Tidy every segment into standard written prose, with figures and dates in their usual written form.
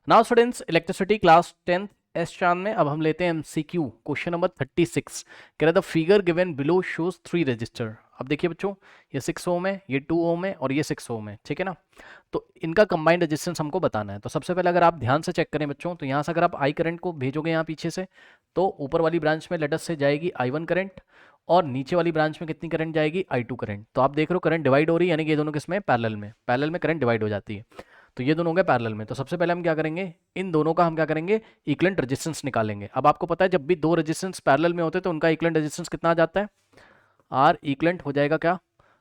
Now students, electricity class 10th S चांद में अब हम लेते हैं एमसीक्यू क्वेश्चन नंबर 36। कह रहा the figure given below shows 3 register. अब देखिए बच्चों, ये 6 ओम है, ये 2 ओम है और ये 6 ओम है, ठीक है ना। तो इनका कंबाइंड रेजिस्टेंस हमको बताना है। तो सबसे पहले अगर आप ध्यान से चेक करें बच्चों, तो यहाँ से अगर आप आई करंट को भेजोगे यहाँ पीछे से, तो ऊपर वाली ब्रांच में लेट अस से जाएगी I1 करंट, और नीचे वाली ब्रांच में कितनी करंट जाएगी, I2 करंट। तो आप देख रहे हो करंट डिवाइड हो रही है, यानी कि ये दोनों किसमें, पैरेलल में करंट डिवाइड हो जाती है। तो ये दोनों हो गए पैरेलल में। तो सबसे पहले हम क्या करेंगे, इन दोनों का हम क्या करेंगे, इक्विवेलेंट रेजिस्टेंस निकालेंगे। अब आपको पता है जब भी दो रेजिस्टेंस पैरेलल में होते हैं तो उनका इक्विवेलेंट रेजिस्टेंस कितना आ जाता है, आर इक्विवेलेंट हो जाएगा क्या,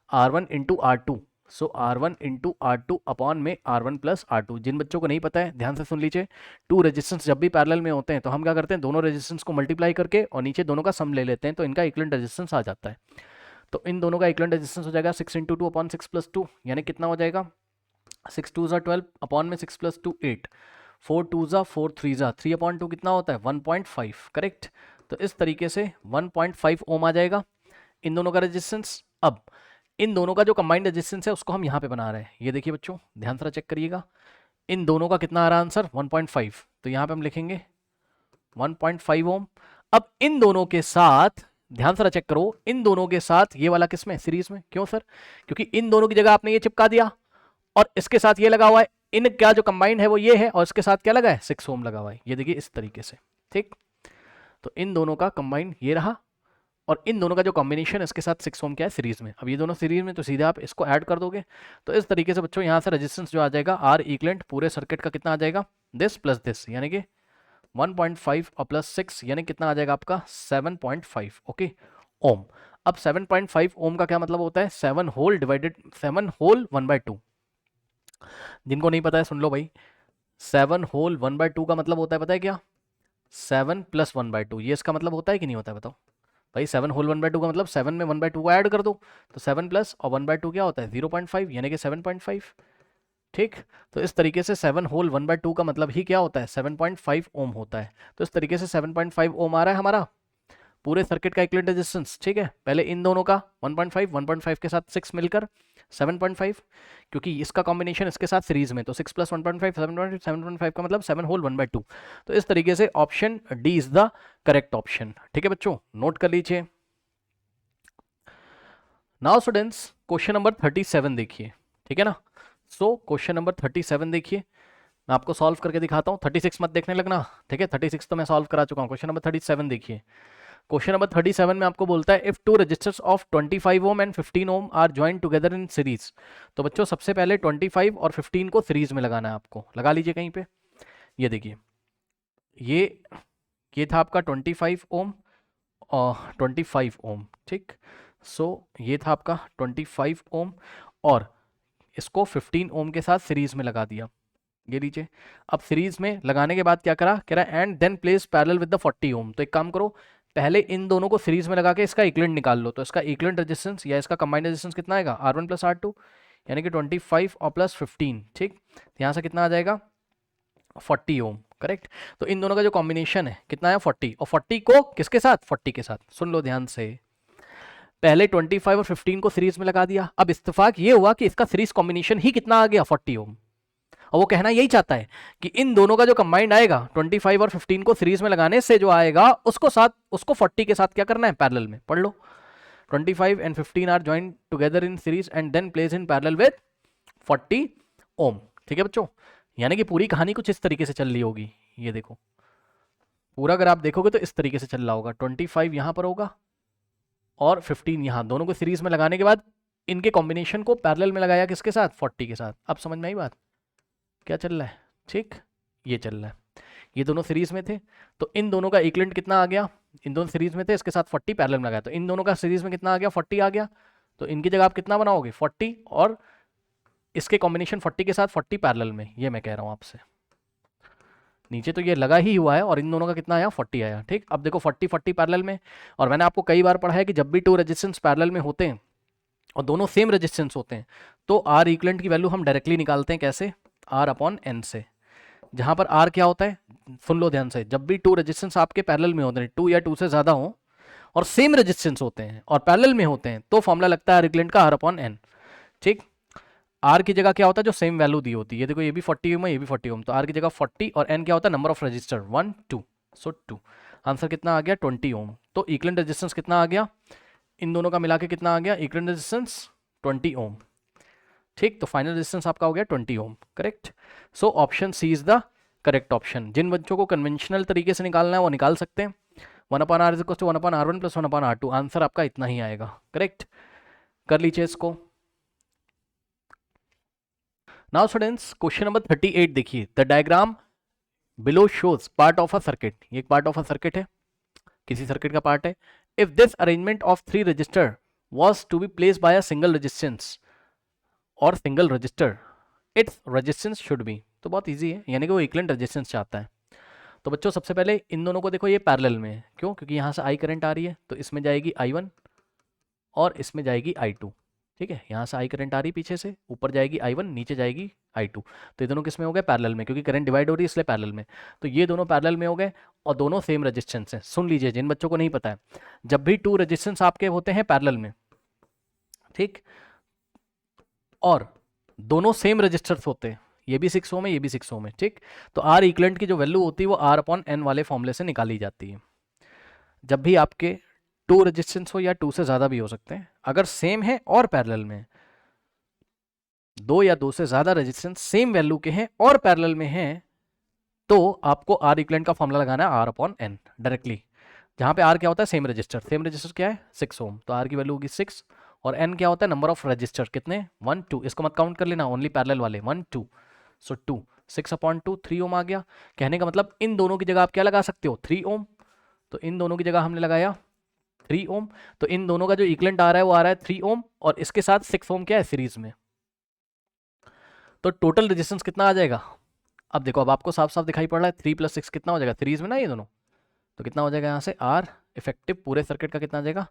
R1 इंटू R2। सो R1 इंटू R2 अपॉन में R1 प्लस R2। जिन बच्चों को नहीं पता है ध्यान से सुन लीजिए, टू रेजिस्टेंस जब भी पैरेलल में होते हैं तो हम क्या करते हैं, दोनों रेजिस्टेंस को मल्टीप्लाई करके और नीचे दोनों का सम ले लेते हैं, तो इनका इक्विवेलेंट रेजिस्टेंस आ जाता है। तो इन दोनों का इक्विवेलेंट रेजिस्टेंस हो जाएगा 6 इंटू 2 अपॉन 6 प्लस 2, यानी कितना हो जाएगा, 6 2 12 अपॉन में 6 प्लस 2 8, 4 2 4 3 3 अपॉन 2 कितना होता है 1.5, करेक्ट। तो इस तरीके से 1.5 ओम आ जाएगा इन दोनों का रेजिस्टेंस। अब इन दोनों का जो कंबाइंड रेजिस्टेंस है उसको हम यहाँ पे बना रहे हैं, ये देखिए बच्चों ध्यान से चेक करिएगा, इन दोनों का कितना आ रहा है आंसर 1.5। तो यहाँ पे हम लिखेंगे 1.5 ओम। अब इन दोनों के साथ ध्यान से चेक करो, इन दोनों के साथ ये वाला किसमें, सीरीज में। क्यों सर, क्योंकि इन दोनों की जगह आपने ये चिपका दिया और इसके साथ ये लगा हुआ है, इन क्या जो कंबाइंड है वो ये है और इसके साथ क्या लगा है 6 ओम लगा हुआ है, ये देखिए इस तरीके से, ठीक। तो इन दोनों का कंबाइंड ये रहा और इन दोनों का जो कॉम्बिनेशन इसके साथ 6 ओम क्या है, सीरीज में। अब ये दोनों सीरीज में तो सीधे आप इसको ऐड कर दोगे, तो इस तरीके से बच्चों यहाँ से रेजिस्टेंस जो आ जाएगा आर इक्विवेलेंट पूरे सर्किट का कितना आ जाएगा, दिस प्लस दिस, यानी कि 1.5 और प्लस 6 यानी कितना आ जाएगा आपका 7.5, ओके ओम। अब 7.5 ओम का क्या मतलब होता है, 7 होल डिवाइडेड 7 होल 1/2। जिनको नहीं पता है सुन लो भाई, 7 होल 1/2 का मतलब होता है पता है क्या, 7 प्लस 1/2। ये इसका मतलब होता है कि नहीं होता है बताओ भाई, 7 होल 1/2 का मतलब 7 में 1/2 को ऐड कर दो, तो 7 प्लस और 1/2 क्या होता है 0.5, यानी कि 7.5, ठीक। तो इस तरीके से 7 होल 1/2 का मतलब ही क्या होता है 7.5 ओम होता है। तो इस तरीके से 7.5 ओम आ रहा है हमारा पूरे सर्किट का इक्विवेलेंट रेजिस्टेंस, ठीक है। पहले इन दोनों का 1.5 के साथ 6 मिलकर 7.5, क्योंकि इसका कॉम्बिनेशन इसके साथ सीरीज में, तो 6 प्लस 1.5 7.5 का मतलब 7 होल 1/2। तो इस तरीके से option D is the correct option, ठीक है बच्चों, नोट कर लीजिए। नाउ स्टूडेंट्स, क्वेश्चन नंबर 37 देखिए, ठीक है ना। सो क्वेश्चन नंबर 37 देखिए, मैं आपको सॉल्व करके दिखाता हूँ, 36 मत देखने लगना, ठीक है। 36 तो मैं सॉल्व करा चुका हूँ। क्वेश्चन नंबर 37 देखिए। क्वेश्चन नंबर 37 में आपको बोलता है if two registers of 25 ohm and 15 ohm are join together in series. तो बच्चों सबसे पहले 25 और 15 को सीरीज में लगाना है आपको, लगा लीजिए कहीं पे। ये देखिए, ये ये था आपका 25 ओम और 25 ओम, ठीक। सो ये था आपका 25 ओम और इसको 15 ओम के साथ सीरीज में लगा दिया, ये लीजिए। अब सीरीज में लगाने के बाद क्या करा, कह रहा and then place parallel with the 40 ohm. तो एक काम करो, पहले इन दोनों को सीरीज में लगा के इसका इक्विवेलेंट निकाल लो। तो इसका इक्विवेलेंट रेजिस्टेंस या इसका कंबाइंड रेजिस्टेंस कितना आएगा, R1 प्लस R2, यानी कि 25 और प्लस 15, ठीक। यहाँ से कितना आ जाएगा 40 ओम, करेक्ट। तो इन दोनों का जो कॉम्बिनेशन है कितना है 40, और 40 को किसके साथ, 40 के साथ। सुन लो ध्यान से, पहले 25 और 15 को सीरीज में लगा दिया। अब इत्तेफाक ये हुआ कि इसका सीरीज कॉम्बिनेशन ही कितना आ गया 40 ओम, और वो कहना यही चाहता है कि इन दोनों का जो कंबाइंड आएगा 25 और 15 को सीरीज में लगाने से जो आएगा उसको 40 के साथ क्या करना है, पैरेलल में। पढ़ लो, 25 and 15 are join together in series and then place in parallel with 40 ohm, ठीक है बच्चों। यानी कि पूरी कहानी कुछ इस तरीके से चल रही होगी, ये देखो पूरा अगर आप देखोगे तो इस तरीके से चल रहा होगा, 25 यहां पर होगा और 15 यहां, दोनों को सीरीज में लगाने के बाद इनके कॉम्बिनेशन को पैरेलल में लगाया किसके साथ, 40 के साथ। अब समझ में आई बात, क्या चल रहा है, ठीक। ये चल रहा है, ये दोनों सीरीज में थे तो इन दोनों का इक्विवेलेंट कितना आ गया, इन दोनों सीरीज में थे इसके साथ 40 पैरेलल में लगाया, तो इन दोनों का सीरीज में कितना आ गया 40 आ गया। तो इनकी जगह आप कितना बनाओगे 40 और इसके कॉम्बिनेशन 40 के साथ 40 पैरेलल में, ये मैं कह रहा हूँ आपसे। नीचे तो ये लगा ही हुआ है और इन दोनों का कितना आया 40 आया, ठीक। अब देखो 40 40 पैरेलल में, और मैंने आपको कई बार पढ़ा है कि जब भी टू रेजिस्टेंस पैरेलल में होते हैं और दोनों सेम रेजिस्टेंस होते हैं तो आर इक्विवेलेंट की वैल्यू हम डायरेक्टली निकालते हैं, कैसे, आर अपॉन एन से। जहां पर आर क्या होता है, सुन लो ध्यान से, जब भी टू रेजिस्टेंस आपके पैरेलल में होते हैं, टू या टू से ज्यादा हो और सेम रेजिस्टेंस होते हैं और पैरेलल में होते हैं, तो फॉर्मूला लगता है आर इक्विवेलेंट का आर अपॉन एन, ठीक। आर की जगह क्या होता है जो सेम वैल्यू दी होती है, देखो ये भी 40 ओम है, ये भी 40 ओम, तो आर की जगह 40 और एन क्या होता है number of register 1 2, so 2। Answer कितना आ गया 20 ओम। तो इक्विवेलेंट रेजिस्टेंस कितना आ गया, इन दोनों का मिला के कितना आ गया इक्विवेलेंट रेजिस्टेंस 20 ओम। ठीक, तो फाइनल रेजिस्टेंस आपका हो गया 20 ohm, correct. So option C is the correct option. जिन बच्चों को कन्वेंशनल तरीके से निकालना है वो निकाल सकते हैं। 1/r is equal to 1/r1 plus 1/r2, answer आपका इतना ही आएगा, करेक्ट। कर लीजिए इसको। नाउ स्टूडेंट्स क्वेश्चन नंबर 38 देखिए, the diagram below shows part of a circuit, ये एक पार्ट ऑफ अ सर्किट है, किसी सर्किट का पार्ट है। If this arrangement of 3 register was to be placed by a single resistance और single register, its resistance should be, तो बहुत easy है, यानी कि वो इक्विवेलेंट रेजिस्टेंस चाहता है। तो बच्चों सबसे पहले इन दोनों को देखो, ये पैरेलल में है, क्यों, क्योंकि यहाँ से आई करंट आ रही है, तो इसमें जाएगी I1 और इसमें जाएगी I2। ठीक है, यहाँ से आई करंट आ रही पीछे से, ऊपर जाएगी I1, नीचे जाएगी I2। तो ये दोनों किस में हो गए पैरेलल में, क्योंकि करंट डिवाइड हो रही है इसलिए पैरेलल में। तो ये दोनों पैरेलल में हो गए और दोनों सेम रेजिस्टेंस हैं। सुन लीजिए जिन बच्चों को नहीं पता है, जब भी 2 रेजिस्टेंस आपके होते हैं पैरेलल में, ठीक, और दोनों सेम रजिस्टर्स होते हैं, ये भी 6 ओम है, ये भी 6 ओम है, ठीक, तो आर इक्विवेलेंट की जो वैल्यू होती है वो R/N वाले फॉर्मूले से निकाली जाती है। जब भी आपके 2 रेजिस्टेंस हो या 2 से ज़्यादा भी हो सकते हैं, अगर सेम है और पैरेलल में, 2 या 2 से ज़्यादा रेजिस्टेंस सेम वैल्यू के हैं और पैरेलल में हैं, तो आपको आर इक्विवेलेंट का फॉर्मूला लगाना है R/N डायरेक्टली। जहाँ पे आर क्या होता है सेम रजिस्टर क्या है 6 ओम, तो आर की वैल्यू होगी 6, और एन क्या होता है नंबर ऑफ रजिस्टर, कितने 1 2, इसको मत काउंट कर लेना, ओनली पैरेलल वाले 1 2, सो 2 6/2 3 ओम आ गया। कहने का मतलब इन दोनों की जगह आप क्या लगा सकते हो 3 ओम, तो इन दोनों की जगह हमने लगाया 3 ओम, तो इन दोनों का जो इक्विवेलेंट आ रहा है वो आ रहा है 3 ओम, और इसके साथ 6 ओम क्या है सीरीज में, तो टोटल रेजिस्टेंस कितना आ जाएगा। अब देखो, अब आपको साफ साफ दिखाई पड़ रहा है 3 + 6 कितना हो जाएगा सीरीज में ना ये दोनों, तो कितना हो जाएगा यहाँ से आर इफेक्टिव पूरे सर्किट का कितना आ जाएगा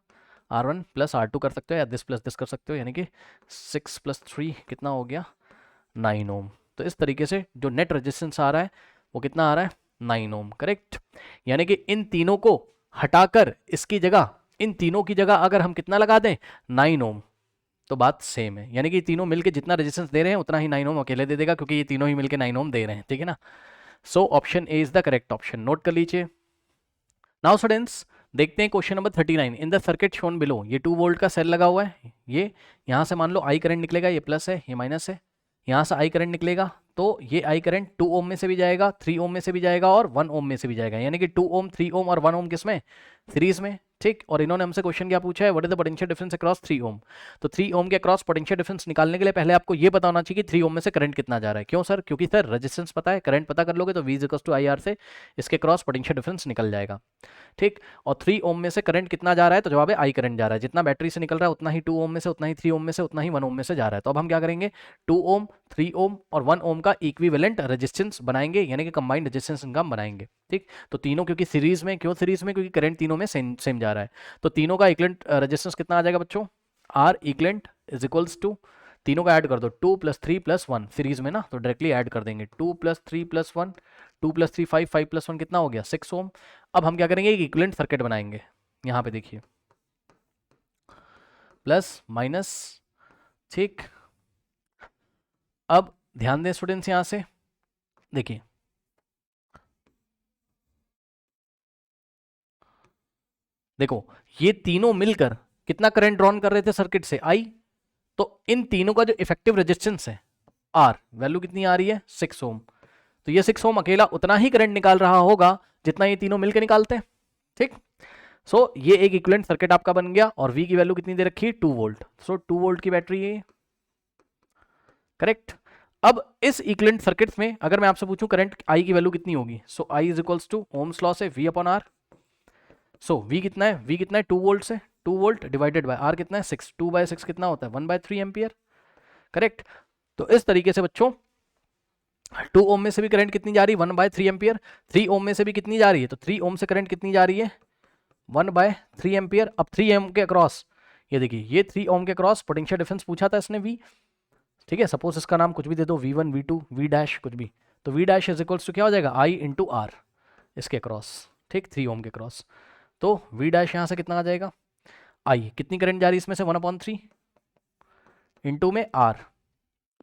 R1 + R2 कर सकते हो या दिस प्लस दिस कर सकते हो, यानी कि 6 + 3 कितना हो गया 9 ओम। तो इस तरीके से जो नेट रेजिस्टेंस आ रहा है वो कितना आ रहा है 9 ओम, करेक्ट। यानी कि इन तीनों को हटाकर इसकी जगह, इन तीनों की जगह अगर हम कितना लगा दें 9 ओम, तो बात सेम है, यानी कि तीनों मिलके जितना रेजिस्टेंस दे रहे हैं उतना ही 9 ओम अकेले दे देगा, क्योंकि ये तीनों ही मिलके 9 ओम दे रहे हैं, ठीक है ना। So option A is the correct option, note कर लीजिए। नाउ स्टूडेंट्स देखते हैं question number 39, in the circuit shown below, ये 2 वोल्ट का सेल लगा हुआ है, ये यहाँ से मान लो आई करंट निकलेगा, ये प्लस है ये माइनस है, यहाँ से आई करंट निकलेगा, तो ये आई करंट 2 ओम में से भी जाएगा, 3 ओम में से भी जाएगा और 1 ओम में से भी जाएगा, यानी कि 2 ओम 3 ओम और 1 ओम किस में सीरीज में, ठीक। और इन्होंने हमसे क्वेश्चन क्या पूछा है, what is the potential difference across 3 ओम, तो 3 ओम के अक्रॉस पोटेंशियल डिफरेंस निकालने के लिए पहले आपको ये पता होना चाहिए कि 3 ओम में से करंट कितना जा रहा है। क्यों सर, क्योंकि सर रेजिस्टेंस पता है, करंट पता कर लोगे तो V = IR से इसके क्रॉस पोटेंशियल डिफरेंस निकल जाएगा, ठीक। और 3 ओम में से करंट कितना जा रहा है, तो जवाब है आई करंट जा रहा है, जितना बैटरी से निकल रहा है उतना ही 2 ओम में से, उतना ही 3 ओम में से, उतना ही 1 ओम में से जा रहा है। तो अब हम क्या करेंगे 2 ओम 3 ओम और 1 ओम का इक्विवेलेंट रेजिस्टेंस बनाएंगे, यानी कि कंबाइंड रेजिस्टेंस इनका हम बनाएंगे, ठीक। तो तीनों क्योंकि सीरीज में, क्यों सीरीज में, क्योंकि करंट तीनों में सेम जा रहा है, तो तीनों का इक्विवेलेंट रेजिस्टेंस कितना आ जाएगा बच्चों, R equivalent is equals to, तीनों का ऐड कर दो 2 + 3 + 1 सीरीज में ना, तो डायरेक्टली ऐड कर देंगे 2 + 3 + 1, 2 + 3 5, 5 + 1 कितना हो गया 6 ओम। अब हम क्या करेंगे एक इक्विवेलेंट सर्किट बनाएंगे, यहाँ पे देखिए प्लस माइनस, ठीक। अब ध्यान दें स्टूडेंट्स, यहाँ से देखिए देखो, ये तीनों मिलकर कितना करंट ड्रॉन कर रहे थे सर्किट से आई, तो इन तीनों का जो इफेक्टिव रेजिस्टेंस है आर, वैल्यू कितनी आ रही है 6 ओम, तो ये 6 ओम अकेला उतना ही करंट निकाल रहा होगा जितना ये तीनों मिलकर निकालते हैं, ठीक। सो ये एक इक्विवेलेंट सर्किट आपका बन गया, और V की वैल्यू कितनी दे रखी है 2 वोल्ट, सो 2 वोल्ट की बैटरी है, करेक्ट। अब इस इक्विवेलेंट सर्किट्स में अगर मैं आपसे पूछूं करंट I की वैल्यू कितनी होगी, सो I = ओम्स लॉ से V/R, सो V कितना है, V कितना है 2 वोल्ट से, 2 वोल्ट डिवाइडेड बाय R कितना है 6, 2/6 कितना होता है 1/3 एम्पियर, करेक्ट। तो इस तरीके से बच्चों 2 ओम में से भी करंट कितनी जा रही है 1/3 एम्पियर, 3 ओम में से भी कितनी जा रही है, तो 3 ओम से करंट कितनी जा रही है 1/3 एम्पियर। अब 3 ओम के अक्रॉस, ये देखिए ये 3 ओम के अक्रॉस पोटेंशियल डिफरेंस पूछा था इसने V, ठीक है, सपोज इसका नाम कुछ भी दे दो V1 V2 V' कुछ भी, तो V' = क्या हो जाएगा I × R इसके अक्रॉस, ठीक 3 ओम के अक्रॉस, तो V' यहाँ से कितना आ जाएगा I, कितनी करंट जा रही है इसमें से 1/3 इंटू में R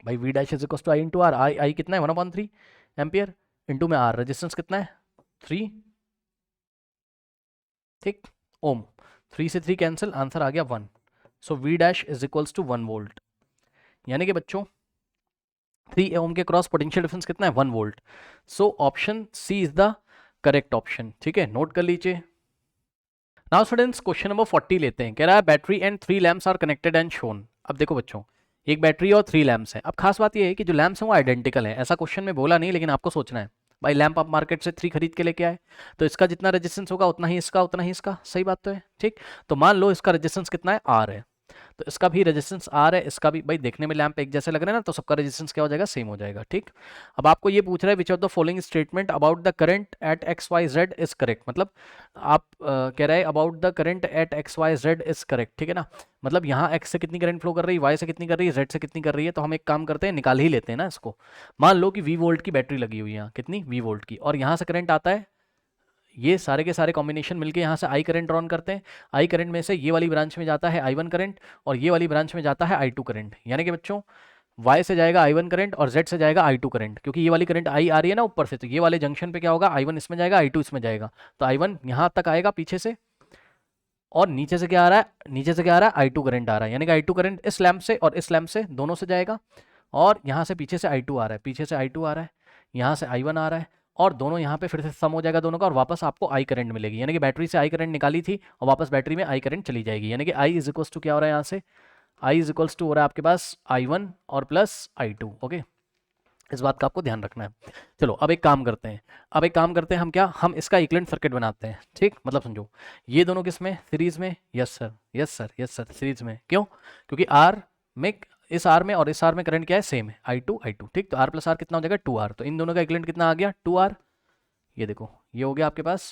भाई V dash is equal to I into R, I कितना है 1/3 एम्पियर, इंटू में आर रेजिस्टेंस कितना है 3, ठीक, ओम, 3 से 3 कैंसिल, आंसर आ गया 1। So V dash is equals to 1 volt, यानी कि बच्चों 3 ओम के क्रॉस पोटेंशियल डिफरेंस कितना है 1 volt. So option C is the correct option, ठीक है, नोट कर लीजिए। नाउ स्टूडेंट्स क्वेश्चन नंबर 40 लेते हैं, कह रहा है battery and 3 lamps are connected and shown. अब देखो बच्चों, एक बैटरी और 3 लैम्प्स हैं। अब खास बात ये है कि जो लैम्प्स हैं वो आइडेंटिकल है, ऐसा क्वेश्चन में बोला नहीं, लेकिन आपको सोचना है। भाई लैंप आप मार्केट से 3 खरीद के लेके आए, तो इसका जितना रेजिस्टेंस होगा उतना ही इसका, उतना ही इसका, सही बात तो है, ठीक। तो मान लो इसका रेजिस्टेंस कितना है आर है, तो इसका भी रेजिस्टेंस आर है, इसका भी, भाई देखने में लैंप एक जैसे लग रहे हैं ना, तो सबका रेजिस्टेंस क्या हो जाएगा, सेम हो जाएगा, ठीक। अब आपको ये पूछ रहा है which of the following statement about the current at X Y Z is correct, मतलब आप कह रहे हैं about the current at X Y Z is correct, ठीक है ना। मतलब यहाँ एक्स से कितनी करंट फ्लो कर रही है, वाई से कितनी कर रही है, जेड से कितनी कर रही है, तो हम एक काम करते हैं, निकाल ही लेते हैं ना इसको। मान लो कि वी वोल्ट की बैटरी लगी हुई है यहाँ, कितनी वी वोल्ट की, और यहाँ से करंट आता है, ये सारे के सारे कॉम्बिनेशन मिलके यहाँ से आई करंट ड्रॉन करते हैं। आई करंट में से ये वाली ब्रांच में जाता है I1 करंट, और ये वाली ब्रांच में जाता है I2 करंट, यानी कि बच्चों Y से जाएगा I1 करंट और Z से जाएगा I2 करंट, क्योंकि ये वाली करंट I आ रही है ना ऊपर से, तो ये वाले जंक्शन पे क्या होगा, I1 इसमें जाएगा, I2 इसमें जाएगा, तो I1 यहाँ तक आएगा पीछे से, और नीचे से क्या आ रहा है, नीचे से क्या आ रहा है, I2 करंट आ रहा है, यानी कि I2 करंट इस लैंप से और इस लैंप से दोनों से जाएगा, और यहाँ से पीछे से I2 आ रहा है, पीछे से I2 आ रहा है, यहाँ से I1 आ रहा है, और दोनों यहाँ पे फिर से सम हो जाएगा दोनों का, और वापस आपको आई करंट मिलेगी, यानी कि बैटरी से आई करंट निकाली थी और वापस बैटरी में आई करंट चली जाएगी, यानी कि आई इज इक्वल्स टू क्या हो रहा है, यहाँ से आई इज इक्वल्स टू हो रहा है आपके पास I1 और प्लस I2, ओके। इस बात का आपको ध्यान रखना है। चलो अब एक काम करते हैं, अब एक काम करते हैं हम, क्या हम इसका इक्विवेलेंट सर्किट बनाते हैं, ठीक, मतलब समझो ये दोनों किस में, सीरीज में, yes sir, yes sir, yes sir, series में, क्यों, क्योंकि आर में, इस आर में और इस आर में करंट क्या है, सेम है, I2 I2, ठीक, तो आर प्लस आर कितना हो जाएगा 2R, तो इन दोनों का इक्विवेलेंट कितना आ गया 2R, ये देखो ये हो गया आपके पास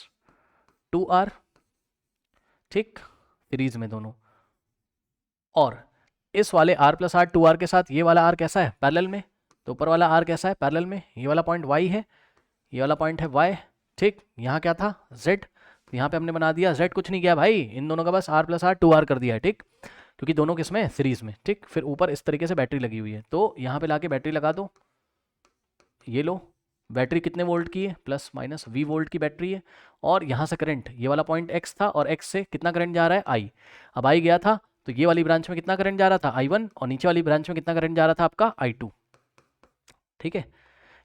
2R, ठीक, सीरीज में दोनों, और इस वाले R प्लस आर 2R के साथ ये वाला R कैसा है, पैरेलल में, तो ऊपर वाला R कैसा है, पैरेलल में, ये वाला पॉइंट Y है, ये वाला पॉइंट है Y, ठीक, यहाँ क्या था Z, तो यहाँ पे हमने बना दिया Z, कुछ नहीं किया भाई, इन दोनों का बस R प्लस आर 2R कर दिया है, ठीक, क्योंकि दोनों किसमें, सीरीज में, ठीक। फिर ऊपर इस तरीके से बैटरी लगी हुई है, तो यहाँ पे लाके बैटरी लगा दो, ये लो, बैटरी कितने वोल्ट की है, प्लस माइनस V वोल्ट की बैटरी है, और यहाँ से करंट, ये वाला पॉइंट X था, और X से कितना करंट जा रहा है I, अब I गया था, तो ये वाली ब्रांच में कितना करंट जा रहा था I1, और नीचे वाली ब्रांच में कितना करंट जा रहा था आपका I2, ठीक है,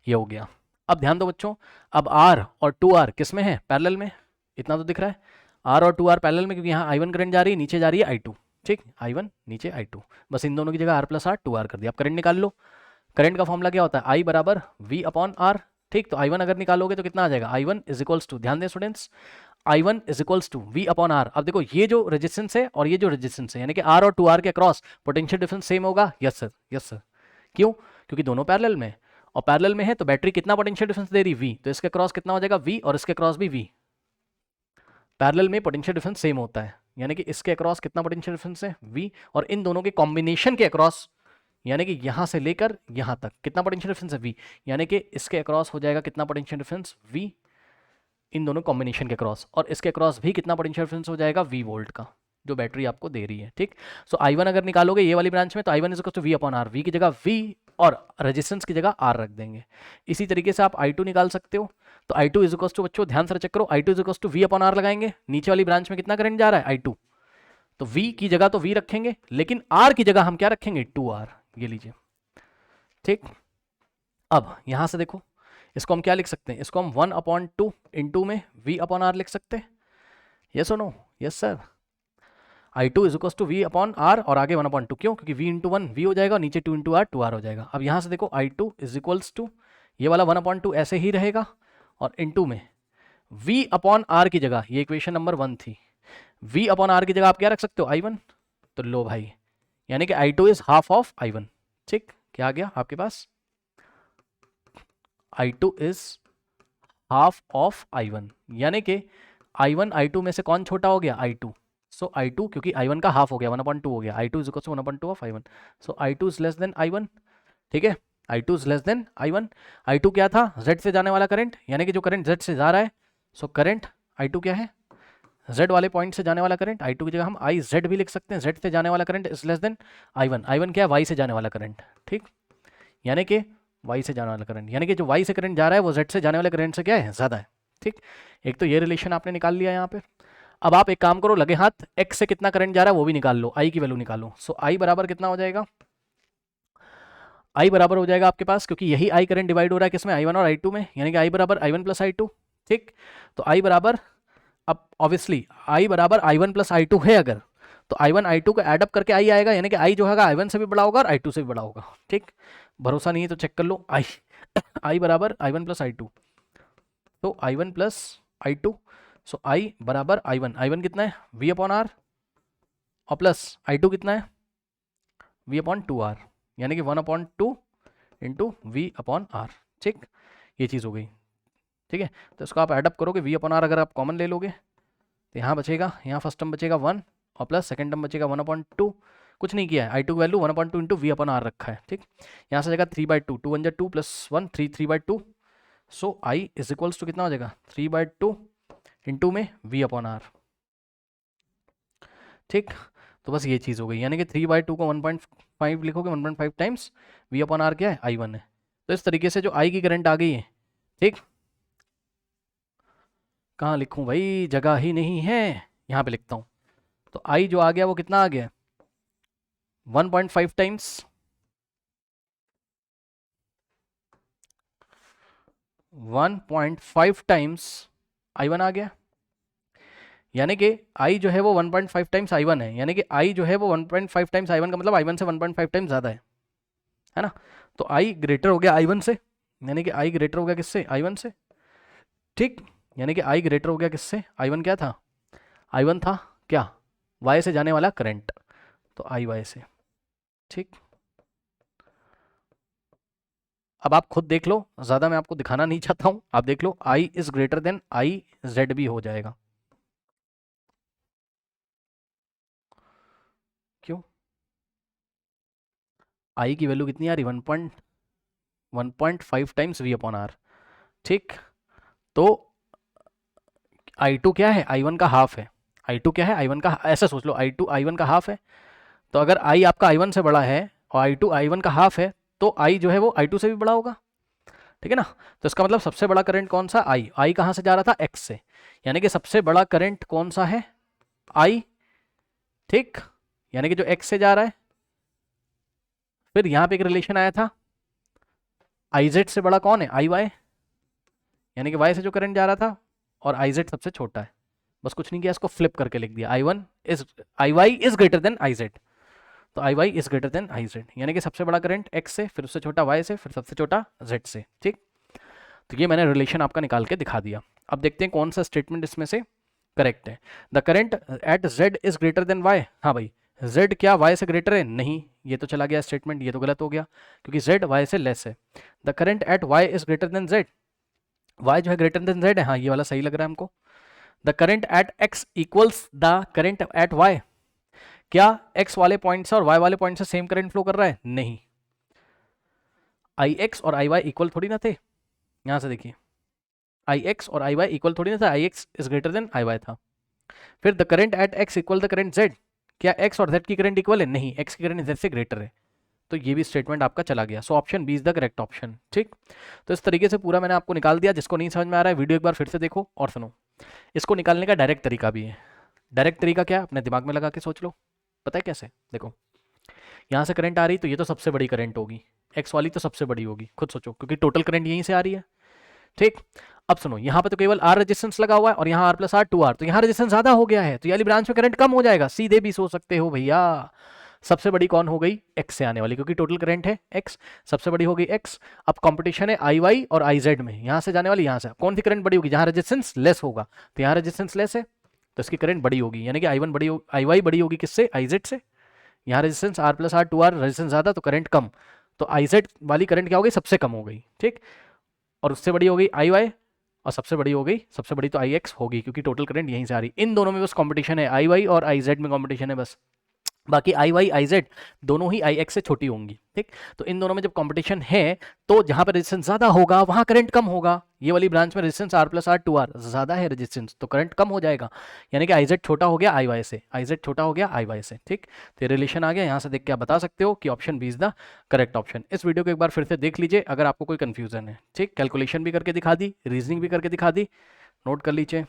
ये हो गया। अब ध्यान दो बच्चों, अब R और 2R किस में है, पैरेलल में, इतना तो दिख रहा है, R और 2R पैरेलल में, क्योंकि यहाँ I1 करंट जा रही है, नीचे जा रही है I2, ठीक, I1 नीचे I2, बस इन दोनों की जगह R प्लस आर 2R कर दिया। अब करंट निकाल लो, करंट का फॉर्मूला क्या होता है, I बराबर V अपॉन आर, ठीक, तो I1 अगर निकालोगे तो कितना आ जाएगा, I1 इज इक्वल्स टू, ध्यान दें students, I1 is equals to V upon R. अब देखो ये जो रेजिस्टेंस है और ये जो रेजिस्टेंस है, यानी कि R और 2R के अक्रॉस पोटेंशियल डिफरेंस सेम होगा, यस सर, यस सर, क्यों, क्योंकि दोनों पैरेलल में, और पैरेलल में है तो बैटरी कितना पोटेंशियल डिफरेंस दे रही V, तो इसके क्रॉस कितना हो जाएगा V, और इसके क्रॉस भी V, पैरेलल में पोटेंशियल डिफरेंस सेम होता है, यानी कि इसके अक्रॉस कितना पोटेंशियल डिफरेंस है V, और इन दोनों के कॉम्बिनेशन के अक्रॉस, यानी कि यहां से लेकर यहां तक कितना पोटेंशियल डिफरेंस है V, यानी कि इसके अक्रॉस हो जाएगा कितना पोटेंशियल डिफरेंस V, इन दोनों कॉम्बिनेशन के क्रॉस, और इसके क्रॉस भी कितना पोटेंशियल डिफरेंस हो जाएगा V वोल्ट का, जो बैटरी आपको दे रही है, ठीक। सो I1 अगर निकालोगे ये वाली ब्रांच में, तो I1 is equal to V upon R, V की जगह V और रेजिस्टेंस की जगह R रख देंगे। इसी तरीके से आप I2 निकाल सकते हो, तो I2 इज इक्वल टू, बच्चों ध्यान से चेक करो, I2 is equal to V upon R लगाएंगे, नीचे वाली ब्रांच में कितना करंट जा रहा है I2, तो V की जगह तो V रखेंगे, लेकिन R की जगह हम क्या रखेंगे 2R, ये लीजिए, ठीक। अब यहां से देखो, इसको हम क्या लिख सकते हैं, इसको हम 1/2 इंटू में V अपॉन आर लिख सकते हैं, यस और no, yes sir. I2 is equal to V upon R, और आगे 1/2, क्यों, क्योंकि V इंटू 1 V हो जाएगा, और नीचे 2 इंटू आर 2R हो जाएगा। अब यहाँ से देखो I2 इज इक्वल्स टू, ये वाला 1/2 ऐसे ही रहेगा, और इंटू में V अपॉन आर की जगह, ये इक्वेशन नंबर 1 थी, V अपॉन आर की जगह आप क्या रख सकते हो I1, तो लो भाई, यानी कि I2 is half of I1, ठीक, क्या आ गया आपके पास, I2 is half of I1, यानी कि I1 I2 में से कौन छोटा हो गया, I2, सो I2, क्योंकि I1 का हाफ हो गया 1/2 हो गया, I2 is equal to 1/2 of I1, so I2 is less than I1, ठीक है, I2 is less than I1। I2 क्या था, Z से जाने वाला करंट, यानी कि जो करंट Z से जा रहा है, सो करंट I2 क्या है, Z वाले पॉइंट से जाने वाला करंट, I2 की जगह हम IZ भी लिख सकते हैं, Z से जाने वाला current is less than I1, I1 क्या है, Y से जाने वाला करंट, ठीक, यानी कि वाई से जाने वाला करंट, यानी कि जो वाई से करंट जा रहा है वो जेड से जाने वाले करंट से क्या है, ज़्यादा है। ठीक, एक तो ये रिलेशन आपने निकाल लिया यहाँ पे। अब आप एक काम करो, लगे हाथ एक्स से कितना करंट जा रहा है वो भी निकाल लो, आई की वैल्यू निकालो। सो आई बराबर कितना हो जाएगा, आई बराबर हो जाएगा आपके पास, क्योंकि यही आई करंट डिवाइड हो रहा है किसमें, आई वन और आई टू में, यानी कि आई बराबर I one plus I two. ठीक, तो आई बराबर, अब ऑब्वियसली आई बराबर I one plus I two है अगर, तो आई वन आई टू का एडअप करके आई आएगा, यानी कि आई जो है आई वन से भी बड़ा होगा और आई टू से भी बड़ा होगा। ठीक, भरोसा नहीं है तो चेक कर लो, आई आई बराबर I one plus I two, तो I one plus I two, so I बराबर आई वन कितना है वी अपॉन आर, और प्लस आई टू कितना है वी अपॉन टू आर, यानी कि 1/2 इंटू वी अपॉन आर। ठीक, ये चीज़ हो गई। ठीक है, तो इसको आप एडअप करोगे, वी अपॉन आर अगर आप कॉमन ले लोगे तो यहाँ बचेगा, यहाँ फर्स्ट टर्म बचेगा 1 और प्लस सेकंड टर्म बचेगा 1/2, कुछ नहीं किया है, आई टू की value 1/2 into V upon R रखा है। ठीक, यहाँ से जाएगा 3/2, 2 1 2 plus 1 3 3/2, so I is equals to कितना हो जाएगा 3/2 इंटू में वी अपॉन आर। ठीक, तो बस ये चीज़ हो गई, यानी कि 3/2 को 1.5 लिखोगे, 1.5 टाइम्स वी अपॉन आर क्या है आई वन है। तो इस तरीके से जो आई की करंट आ गई है, ठीक, कहाँ लिखूं भाई, जगह ही नहीं है, यहाँ पे लिखता हूँ। तो आई जो आ गया वो कितना आ गया 1.5 टाइम्स 1.5 टाइम्स आई वन आ गया, यानी कि आई जो है वो 1.5 टाइम्स आई वन है, यानी कि आई जो है वो 1.5 टाइम्स आई वन का मतलब आई वन से 1.5 टाइम्स ज़्यादा है ना। तो आई ग्रेटर हो गया आई वन से, यानी कि आई ग्रेटर हो गया किससे, आई वन से। ठीक, यानी कि आई ग्रेटर हो गया किससे, आई वन क्या था, आई वन था क्या, वाई से जाने वाला करंट, तो आई वाई से। ठीक, अब आप खुद देख लो, ज़्यादा मैं आपको दिखाना नहीं चाहता हूँ, आप देख लो I is greater than I Z भी हो जाएगा। क्यों, आई की वैल्यू कितनी आ रही 1.5 टाइम्स वी अपॉन आर। ठीक, तो आई टू क्या है, आई वन का हाफ है, आई टू क्या है, आई वन का, ऐसा सोच लो आई टू आई वन का हाफ है, तो अगर आई आपका आई वन से बड़ा है और आई टू आई वन का हाफ है, तो आई जो है वो आई टू से भी बड़ा होगा। ठीक है ना, तो इसका मतलब सबसे बड़ा करंट कौन सा, आई, आई कहाँ से जा रहा था, एक्स से, यानी कि सबसे बड़ा करंट कौन सा है, आई। ठीक, यानी कि जो एक्स से जा रहा है, फिर यहाँ पे एक रिलेशन आया था, आई जेड से बड़ा कौन है, आई वाई, यानी कि वाई से जो करंट जा रहा था, और आई जेड सबसे छोटा है, बस कुछ नहीं किया, इसको फ्लिप करके लिख दिया, I one is, I Y is greater than I Z, तो I Y is greater than I Z, यानी कि सबसे बड़ा करंट एक्स से, फिर उससे छोटा वाई से, फिर सबसे छोटा जेड से। ठीक, तो ये मैंने रिलेशन आपका निकाल के दिखा दिया। अब देखते हैं कौन सा स्टेटमेंट इसमें से करेक्ट है। The current at Z is greater than Y, हाँ भाई जेड क्या वाई से ग्रेटर है, नहीं, ये तो चला गया स्टेटमेंट, ये तो गलत हो गया, क्योंकि जेड वाई से लेस है। The current at Y is greater than Z, Y जो है ग्रेटर देन जेड है, हाँ ये वाला सही लग रहा है हमको। The current at X equals the current at Y, क्या एक्स वाले पॉइंट से और वाई वाले पॉइंट से सेम करंट फ्लो कर रहा है, नहीं, आई एक्स और आई वाई इक्वल थोड़ी ना थे, यहां से देखिए आई एक्स और आई वाई इक्वल थोड़ी ना था, I X is greater than I Y था। फिर the current at X equal the current Z, क्या एक्स और जेड की करंट इक्वल है, नहीं, एक्स की करंट जेड से ग्रेटर है, तो ये भी स्टेटमेंट आपका चला गया। So option B is the correct option. ठीक, तो इस तरीके से पूरा मैंने आपको निकाल दिया, जिसको नहीं समझ में आ रहा है वीडियो एक बार फिर से देखो और सुनो। इसको निकालने का डायरेक्ट तरीका भी है, डायरेक्ट तरीका क्या, अपने दिमाग में लगा के सोच लो, पता है कैसे, देखो यहाँ से करंट आ रही तो ये तो सबसे बड़ी करंट होगी, एक्स वाली तो सबसे बड़ी होगी, खुद सोचो, क्योंकि टोटल करंट यहीं से आ रही है। ठीक, अब सुनो, यहाँ पे तो केवल आर रेजिस्टेंस लगा हुआ है और यहाँ R plus R two R, तो यहाँ रेजिस्टेंस ज्यादा हो गया है, तो ये वाली ब्रांच में करंट कम हो जाएगा, सीधे भी सोच सकते हो भैया। सबसे बड़ी कौन हो गई, एक्स से आने वाली, क्योंकि टोटल करंट है एक्स, सबसे बड़ी हो गई एक्स। अब कंपटीशन है आई वाई और आई जेड में, यहाँ से जाने वाली, यहाँ से कौन सी करंट बड़ी होगी, जहाँ रेजिस्टेंस लेस होगा, तो यहाँ रेजिस्टेंस लेस है तो इसकी करंट बड़ी होगी, यानी कि आई वन बड़ी, आई वाई बड़ी होगी किससे, आई जेड से। यहाँ resistance R plus R two R, resistance ज़्यादा तो करंट कम, तो आई जेड वाली करंट क्या हो गई, सबसे कम हो गई। ठीक, और उससे बड़ी हो गई आई वाई, और सबसे बड़ी हो गई, सबसे बड़ी तो आई एक्स होगी, क्योंकि टोटल करंट यहीं से आ रही, इन दोनों में बस कंपटीशन है, आई वाई और आई जेड में कंपटीशन है बस। बाकी आई वाई आई जेड दोनों ही आई एक्स से छोटी होंगी, ठीक। तो इन दोनों में जब कंपटीशन है तो जहां पर रेजिस्टेंस ज्यादा होगा वहां करंट कम होगा। ये वाली ब्रांच में resistance R plus R two R ज्यादा है रेजिस्टेंस, तो करंट कम हो जाएगा। यानी कि आई जेड छोटा हो गया आई वाई से, आई जेड छोटा हो गया आई वाई से, ठीक। तो ये रिलेशन आ गया, यहाँ से देख के आप बता सकते हो कि option B is the correct option. इस वीडियो को एक बार फिर से देख लीजिए अगर आपको कोई कंफ्यूजन है, ठीक। कैलकुलेशन भी करके दिखा दी, रीजनिंग भी करके दिखा दी, नोट कर लीजिए।